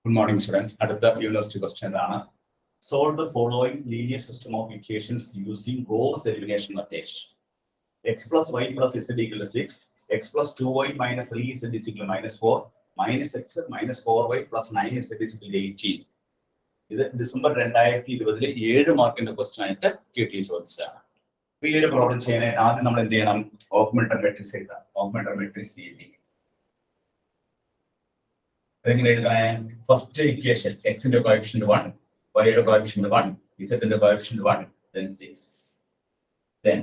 Good morning, students. അടുത്ത university question ആണ്. Solve the following linear system of equations using Gauss elimination method. X plus y plus z equal to 6, x plus 2y minus 3z is equal to minus 4, minus x minus 4y plus 9z is equal to 18. ഇത് December 2020 7 മാർക്കിന്റെ question ആയിട്ട് കിട്ടിയ ചോദിച്ചതാണ്. ഈ ഒരു problem ചെയ്യാനായിട്ട് ആദ്യം നമ്മൾ എന്ത് ചെയ്യണം? ഓഗ്മെന്റഡ് മാട്രിക്സ് എഴുതാം. ഓഗ്മെന്റഡ് മാട്രിക്സ് എഴുതി എങ്ങനെ എഴുതാൻ? ഫസ്റ്റ് ഇക്വേഷൻ എക്സിന്റെ കോഎഫിഷ്യന്റ് 1, വൈയുടെ കോഎഫിഷ്യന്റ് 1, ഇസഡിന്റെ കോഎഫിഷ്യന്റ് 1, then 6. then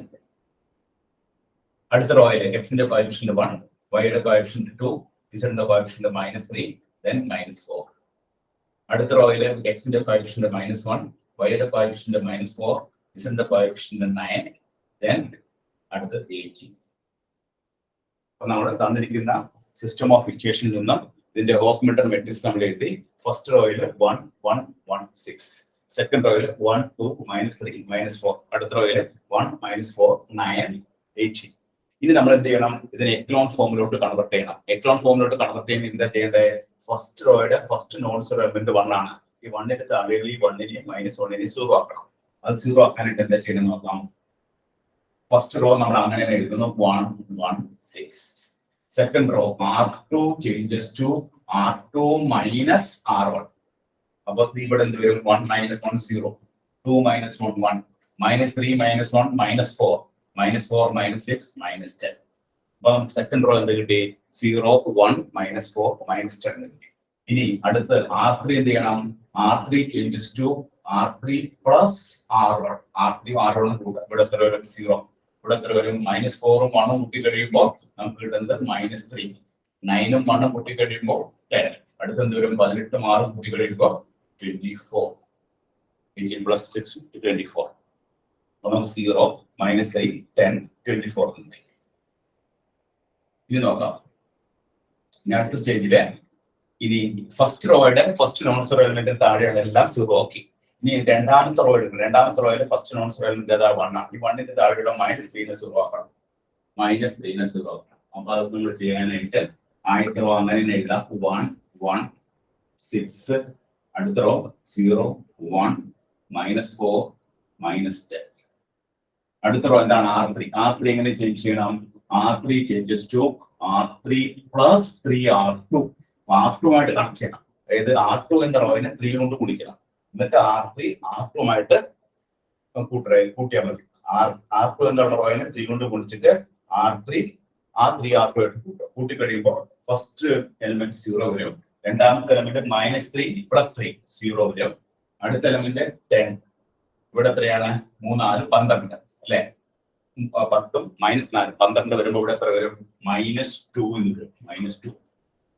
അടുത്ത റോയിലെ എക്സിന്റെ കോഎഫിഷ്യന്റ് 1, വൈയുടെ കോഎഫിഷ്യന്റ് 2, ഇസഡിന്റെ കോഎഫിഷ്യന്റ് -3, then -4. അടുത്ത റോയിലെ എക്സിന്റെ കോഎഫിഷ്യന്റ് -1, വൈയുടെ കോഎഫിഷ്യന്റ് -4, ഇസഡിന്റെ കോഎഫിഷ്യന്റ് 9, then അടുത്ത 18. അപ്പോൾ നമ്മൾ തന്നിരിക്കുന്ന സിസ്റ്റം ഓഫ് ഇക്വേഷനിൽ നിന്ന് ഇതിന്റെ ഓഗ്മെന്റഡ് മാട്രിക്സ് നമ്മൾ എഴുതി. ഫസ്റ്റ് റോയിൽ 1 1 1 6, സെക്കൻഡ് റോയിൽ 1 2 -3 -4, അടുത്ത റോയിൽ 1 -4 9 18. ഇനി നമ്മൾ എന്ത് ചെയ്യണം? ഇതിനെ എക്ലോൺ ഫോമിലോട്ട് കൺവെർട്ട് ചെയ്യണം. എക്ലോൺ ഫോമിലോട്ട് കൺവെർട്ട് ചെയ്യുമ്പോൾ എന്താ ചെയ്യേണ്ടത്? ഫസ്റ്റ് റോയുടെ ഫസ്റ്റ് നോൺ സീറോ എലമെന്റ് 1 ആണ്. ഈ 1ന്റെ താഴെ ഈ 1നെയും -1നെയും 0 ആക്കണം. അത് 0 ആക്കാനായിട്ട് എന്താ ചെയ്യണം നോക്കാം. ഫസ്റ്റ് റോ നമ്മൾ അങ്ങനെ എഴുതുന്നു 1 1 6. Second row R2 changes to R2 minus R1. അപ്പോൾ ഇവിടെ എന്ത് വരും? 1 -1 0, 2 -1 1, -3 -1 -4, -4 -6 -10. അപ്പോൾ സെക്കൻഡ് റോ എന്ത് കിട്ടി? 0 1 -4 -10 കിട്ടി. ഇനി അടുത്ത് R3 എന്ത് ചെയ്യണം? R3 changes to R3 plus R1. R3 R1 ഇവിടെ എത്ര വരും? 0. ഇവിടെ എത്ര വരും? -4ഉം 1ഉം കൂട്ടി കഴിയുമ്പോൾ നമുക്ക് കിട്ടുന്നത് -3, 9ഉം 1ഉം കൂട്ടി കഴിയുമ്പോൾ 10. അടുത്ത എന്ത് വരും? 18ഉം 6ഉം കൂട്ടി കഴിയുമ്പോൾ 24. 18 + 6 24. അപ്പോൾ നമുക്ക് 0 -3 10 24 ഉണ്ട്. ഇനി നോക്കാം. ഇനി അടുത്ത സ്റ്റേജില് ഇനി ഫസ്റ്റ് റോയുടെ ഫസ്റ്റ് നോൺ സീറോ എലിമെന്റിന് താഴെയുള്ള എല്ലാം 0 ആക്കി. ഇനി രണ്ടാമത്തെ റോ എടുക്കണം. രണ്ടാമത്തെ റോയിൽ ഫസ്റ്റ് നോൺ സീറോ എലിമെന്റ് ഏതാ? 1 ആണ്. ഈ 1ന്റെ താഴെയുള്ള -3നെ 0 ആക്കണം. -3നെ 0 ആക്കണം. അപ്പൊ അത് നമ്മൾ ചെയ്യാനായിട്ട് ആദ്യത്തെ റോ അങ്ങനെ എഴുതാം. 1 1 6, അടുത്ത റോ 0 1 -4 -10. അടുത്ത റോ എന്താണ്? R3. R3 എങ്ങനെ ചേഞ്ച് ചെയ്യണം? R3 changes to R3 plus 3R2. R2 ആയിട്ട് കണക്ട് ചെയ്യണം. അതായത് R2 എന്ന റോയിനെ 3 കൊണ്ട് ഗുണിക്കണം. എന്നിട്ട് R3 R2 കൂട്ടിയാൽ മതി. R2 എന്നുള്ള റോയിനെ 3 കൊണ്ട് ഗുണിച്ചിട്ട് R3 R2 ആയിട്ട് കൂട്ടി കഴിയുമ്പോൾ ഫസ്റ്റ് എലിമെന്റ് 0 വരും. രണ്ടാമത്തെ എലിമെന്റ് -3 + 3 0 വരും. അടുത്ത എലിമെന്റ് 10. ഇവിടെ എത്രയാണ്? 3 4 12 അല്ലെ? 10ഉം -4 12 വരുമ്പോൾ ഇവിടെ എത്ര വരും? -2 വരും. -2.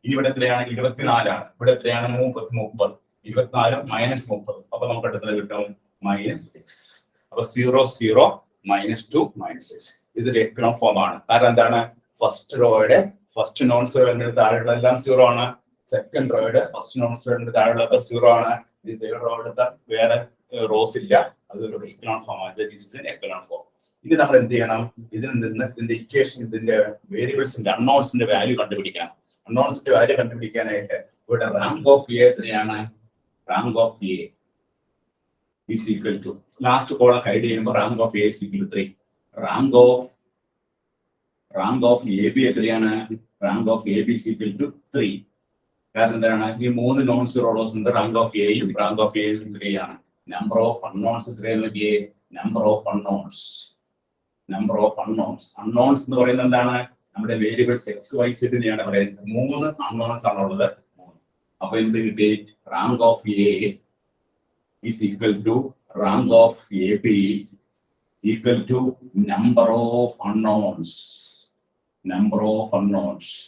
ഇനി ഇവിടെ എത്രയാണ്? 24 ആണ്. ഇവിടെ എത്രയാണ്? 30 24 -30. അപ്പൊ നമുക്ക് അടുത്തത് കിട്ടും -6. അപ്പൊ 0 0 -2 -6. ഇതൊരു എക്ലോൺ ഫോം ആണ്. കാരണം എന്താണ്? ഫസ്റ്റ് റോയുടെ ഫസ്റ്റ് നോൺ സീറോ എലിമെന്റ് താഴെയുള്ള എല്ലാം 0 ആണ്. സെക്കൻഡ് റോയുടെ ഫസ്റ്റ് നോൺ സീറോ എലിമെന്റ് താഴെയുള്ളതൊക്കെ 0 ആണ്. ഇത് തേർഡ് റോയുടെ വേറെ റോസ് ഇല്ല. അതൊരു എക്ലോൺ ഫോം ആണ്. Echelon form. ഇനി നമ്മൾ എന്ത് ചെയ്യണം? ഇതിൽ നിന്ന് ഇതിന്റെ ഇക്വേഷൻ, ഇതിന്റെ വേരിയബിൾസിന്റെ അൺനോൺസിന്റെ വാല്യൂ കണ്ടുപിടിക്കണം. അൺനോൺസിന്റെ വാല്യൂ കണ്ടുപിടിക്കാനായിട്ട് ഇവിടെ റാങ്ക് ഓഫ് എ എത്രയാണ്? Rank of A is equal to last column hide ചെയ്യുമ്പോൾ rank of A is equal to 3. Rank of A B എത്രയാണ്? Rank of A B is equal to 3. കാരണം എന്താണ്? ഈ 3 non zero rows ഉണ്ട്. Rank of എയും rank of എയും 3 ആണ്. Number of unknowns എത്രയാണ്? നമ്പർ ഓഫ് അൺനോൺസ് എന്ന് പറയുന്നത് എന്താണ്? നമ്മുടെ വേരിയബിൾസ് എക്സ് വൈ സെറ്റിനെയാണ് പറയുന്നത്. 3 അൺനോൺസ് ആണുള്ളത്. അപ്പൊ എന്ത് കിട്ടി? Rank of A is equal to rank of AB equal to number of unknowns.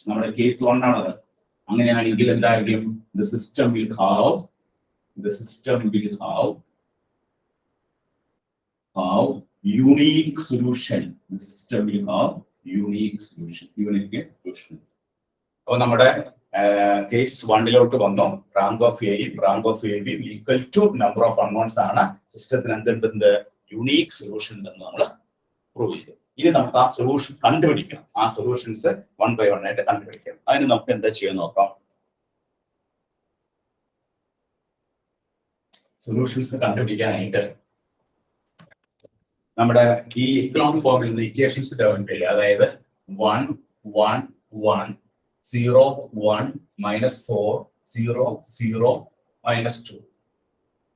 നമ്മുടെ കേസ് 1 ആണത്. അങ്ങനെയാണെങ്കിൽ എന്തായിരിക്കും? The system will have unique solution. അപ്പോൾ നമ്മുടെ കേസ് 1 വന്നു. റാങ്ക് ഓഫ് എയും റാങ്ക് ഓഫ് എ ബിയും equal to number of unknowns ആണ്. സിസ്റ്റത്തിന് എന്തുണ്ട്? യുണീക് സൊല്യൂഷൻ ഉണ്ടെന്ന് നമ്മൾ പ്രൂവ് ചെയ്തു. ഇനി നമുക്ക് ആ സൊല്യൂഷൻ കണ്ടുപിടിക്കണം. ആ സൊല്യൂഷൻസ് 1 by 1 ആയിട്ട് കണ്ടുപിടിക്കണം. അതിന് നമുക്ക് എന്താ ചെയ്യാൻ നോക്കാം. സൊല്യൂഷൻസ് കണ്ടുപിടിക്കാനായിട്ട് നമ്മുടെ ഈ ഇക്ലോൺ ഫോമിൽ നിന്ന് ഇക്വേഷൻസ് ഡെവലപ്പ് ചെയ്യുക. അതായത് 1 1 1 0 1 -4 0 0 -2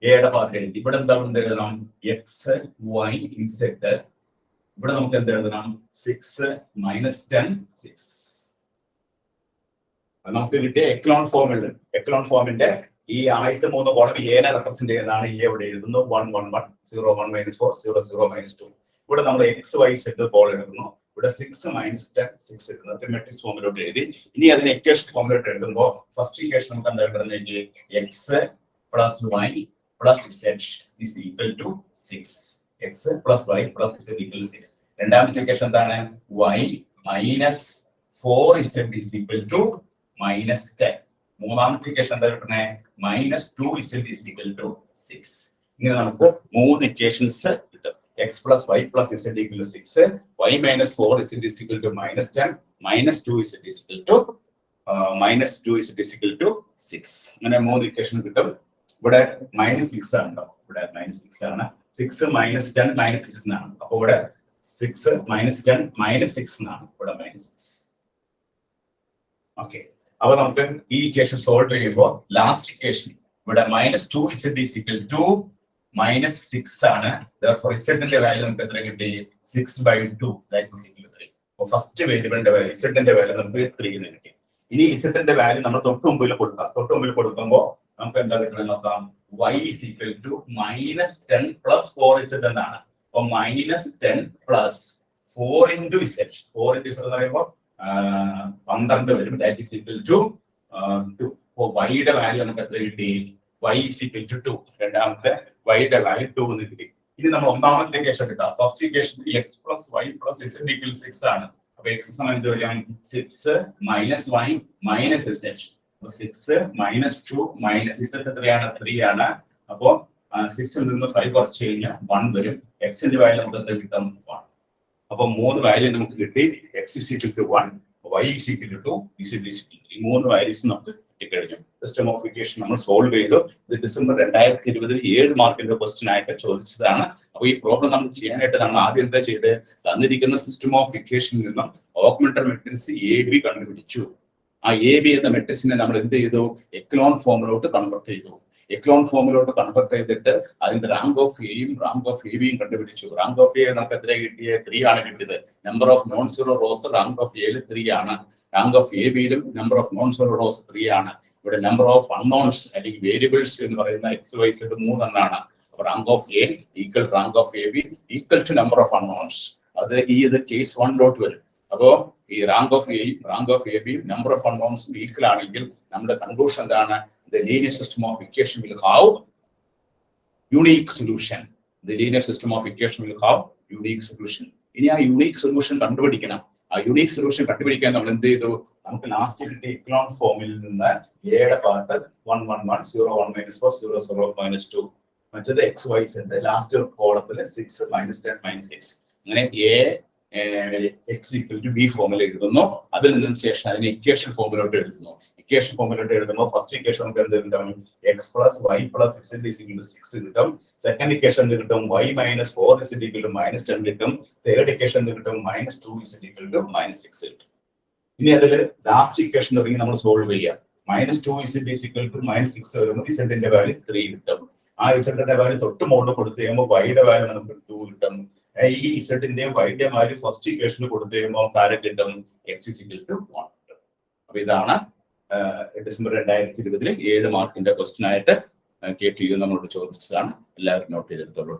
എയുടെ പാർട്ട് എഴുതി. ഇവിടെ എന്താണ് എഴുതണം? X Y Z. ഇവിടെ നമുക്ക് എന്ത് എഴുതണം? 6 -10 6. നമുക്ക് കിട്ടിയ എക്ലോൺ ഫോമിൽ എക്ലോൺ ഫോമിന്റെ ഈ ആദ്യത്തെ 3 കോളം എനെ റെപ്രസെന്റ് ചെയ്യുന്നതാണ്. എ ഇവിടെ എഴുതുന്നു 1 1 1 0 1 -4 0 0 -2. ഇവിടെ നമ്മൾ എക്സ് വൈ സെഡ് കോൾ എഴുതുന്നു. ഇവിടെ 6 -10 6 എഴുതുന്നത് മെട്രിക്സ് ഫോമിലോട്ട് എഴുതി. ഇനി അതിന് ഇക്വേഷൻ ഫോമിലോട്ട് എഴുതുമ്പോൾ ഫസ്റ്റ് ഇക്വേഷൻ നമുക്ക് എന്താ എഴുതുന്നത്? X plus Y plus Z is equal to 6. X plus Y plus Z equal 6. രണ്ടാമത്തെ ഇക്വേഷൻ എന്താണ്? Y minus 4 Z is equal to -10. മൂന്നാമത്തെ ഇക്വേഷൻ എന്താ കിട്ടുന്നത്? -2 ഇസെഡ് ഈസ് ഈക്വൽ ടു 6. ഇങ്ങനെ നമുക്ക് 3 ഇക്വേഷൻസ് കിട്ടും. X plus Y plus Z equal to 6, Y minus 4 Z is equal to -10, -2 Z is equal to -2 Z is equal to 6. അങ്ങനെ 3 equation കിട്ടും. ഇവിടെ -6 ആണ്. ഇവിടെ -6 ആണ്. 6 -10 -6 എന്നാണ്. അപ്പൊ ഇവിടെ 6 -10 -6 എന്നാണ്. ഇവിടെ -6. ഓക്കെ. അപ്പൊ നമുക്ക് ഈ ഇക്വേഷൻ സോൾവ് ചെയ്യുമ്പോൾ ലാസ്റ്റ് ഇക്വേഷൻ ഇവിടെ -2 ഇസെഡ് ഈസ് ഈക്വൽ ടു -6 ആണ്. therefore z ന്റെ വാല്യൂ നമുക്ക് എത്ര കിട്ടി? 6/2 that is equal to 3. അപ്പോൾ ഫസ്റ്റ് വേരിയബിളിന്റെ വാല്യൂ z ന്റെ വാല്യൂ നമുക്ക് 3 എന്ന് കിട്ടി. ഇനി z ന്റെ വാല്യൂ നമ്മൾ തൊട്ട് മുമ്പിൽ കൊടുക്കാം. തൊട്ട് മുമ്പിൽ കൊടുക്കുമ്പോൾ നമുക്ക് എന്താ കിട്ടുന്നത് നോക്കാം. y is equal to -10 plus 4z എന്നാണ്. അപ്പോൾ -10 plus 4 into z. 4 into z എന്ന് പറയുമ്പോൾ 12 വരും. that is equal to 2. അപ്പോൾ y യുടെ വാല്യൂ നമുക്ക് എത്ര കിട്ടി? y is equal to 2. രണ്ടാമത്തെ y യുടെ വാല്യൂ 2 എന്ന് കിട്ടി. ഇനി നമ്മൾ ഒന്നാമത്തെ ഇക്വേഷൻ കിട്ടാം. First equation x plus y plus z equal 6 ആണ്. അപ്പോൾ x സമം എന്ത് വരും? 6 minus y minus z. അപ്പോൾ 6 minus 2 minus z എത്രയാണ്? 3 ആണ്. അപ്പോൾ 6 ൽ നിന്ന് 5 കുറച്ച് കഴിഞ്ഞാൽ 1 വരും. x ന്റെ വാല്യൂ നമുക്ക് എത്ര കിട്ടും? 1. അപ്പോൾ 3 വാല്യൂ നമുക്ക് കിട്ടി. x is equal to 1, y is equal to 2, z is equal to 3. 3 values നമുക്ക് കിട്ടിക്കഴിഞ്ഞു. സിസ്റ്റം ഓഫ് ഇക്വേഷൻ നമ്മൾ സോൾവ് ചെയ്തു. ഇത് ഡിസംബർ 2020 7 മാർക്കിന്റെ ക്വസ്റ്റ്യൻ ആയിട്ട് ചോദിച്ചതാണ്. അപ്പോൾ ഈ പ്രോബ്ലം നമ്മൾ ചെയ്യാനായിട്ട് നമ്മൾ ആദ്യം എന്താ ചെയ്തത്? തന്നിരിക്കുന്ന സിസ്റ്റം ഓഫ് ഇക്വേഷനിൽ നിന്നും ഓഗ്മെന്റഡ് മെട്രിക്സ് എ ബി കണ്ടുപിടിച്ചു. ആ എ ബി എന്ന മെട്രിക്സിനെ നമ്മൾ എന്ത് ചെയ്തു? എക്ലോൺ ഫോമിലോട്ട് കൺവെർട്ട് ചെയ്തു. എക്ലോൺ ഫോമിലോട്ട് കൺവെർട്ട് ചെയ്തിട്ട് അതിന്റെ റാങ്ക് ഓഫ് എയും റാങ്ക് ഓഫ് എ ബിയും കണ്ടുപിടിച്ചു. റാങ്ക് ഓഫ് എ നമുക്ക് എത്ര കിട്ടിയത്? 3 ആണ് കിട്ടിയത്. Number of non zero rows rank of എയിൽ 3 ആണ്. റാങ്ക് ഓഫ് എ ബിയിലും number of non zero rows 3 ആണ്. ഇവിടെ നമ്പർ ഓഫ് അൺനോൺസ് അല്ലെങ്കിൽ വേരിയബിൾസ് എന്ന് പറയുന്ന എക്സ് വൈ സെഡ് 3 എണ്ണാണ്. അപ്പോൾ rank of A equal rank of A B equal to number of unknowns. അത് ഇത് കേസ് 1 വരും. അപ്പോൾ ഈ റാങ്ക് ഓഫ് എയും റാങ്ക് ഓഫ് എ ബിയും നമ്പർ ഓഫ് അൺനോൺസും ഈക്വൽ ആണെങ്കിൽ നമ്മുടെ കൺക്ലൂഷൻ എന്താണ്? The linear system of equation will have unique solution. The linear system of equation will have unique solution. ഇനി ആ യൂണീക് സൊല്യൂഷൻ കണ്ടുപിടിക്കണം. ആ യൂണീക് സൊല്യൂഷൻ കണ്ടുപിടിക്കാൻ നമ്മൾ എന്ത് ചെയ്തു? നമുക്ക് ലാസ്റ്റ് കിട്ടിയ ഇക്ലോൺ ഫോമിൽ നിന്ന് എയുടെ പാർട്ട് 1 1 1 0 1 -4 0 0 -2. മറ്റേത് എക്സ് വൈ സെഡ് ലാസ്റ്റ് കോളത്തിൽ 6 -10 -6. അങ്ങനെ A X equal to B ഫോമിൽ എഴുതുന്നു. അതിൽ നിന്നും ശേഷം അതിനെ ഇക്വേഷൻ ഫോമിലോട്ട് എഴുതുന്നു. ഇക്വേഷൻ ഫോമിലോട്ട് എഴുതുമ്പോൾ ഫസ്റ്റ് ഇക്വേഷൻ നമുക്ക് എന്ത് കിട്ടും? X plus Y plus z is equal to 6 കിട്ടും. സെക്കൻഡ് ഇക്വേഷൻ എന്ത് കിട്ടും? y minus 4 is equal to -10 കിട്ടും. തേർഡ് ഇക്വേഷൻ എന്ത് കിട്ടും? -2 ഇസ് ഈക്വൽ ടു -6 കിട്ടും. ഇനി അതിൽ ലാസ്റ്റ് ഇക്വേഷൻ തുടങ്ങി നമ്മൾ സോൾവ് ചെയ്യാം. -2 ഇസ് ഈക്വൽ ടു -6 വരുമ്പോൾ z ന്റെ വാല്യൂ 3 കിട്ടും. ആ z ന്റെ വാല്യൂ തൊട്ട് മുകളിൽ കൊടുത്തു കഴിയുമ്പോൾ y യുടെ വാല്യൂ നമുക്ക് 2 കിട്ടും. ഈ z ന്റെയും y ന്റെയും വാല്യൂ ഫസ്റ്റ് ഇക്വേഷനിൽ കൊടുത്തു കഴിയുമ്പോൾ താരം കിട്ടും x is equal to 1. അപ്പൊ ഇതാണ് ഡിസംബർ 2020 7 മാർക്കിന്റെ ക്വസ്റ്റ്യൻ ആയിട്ട് KTU നമ്മളോട് ചോദിച്ചതാണ്. എല്ലാവരും നോട്ട് ചെയ്തെടുത്തോളൂ.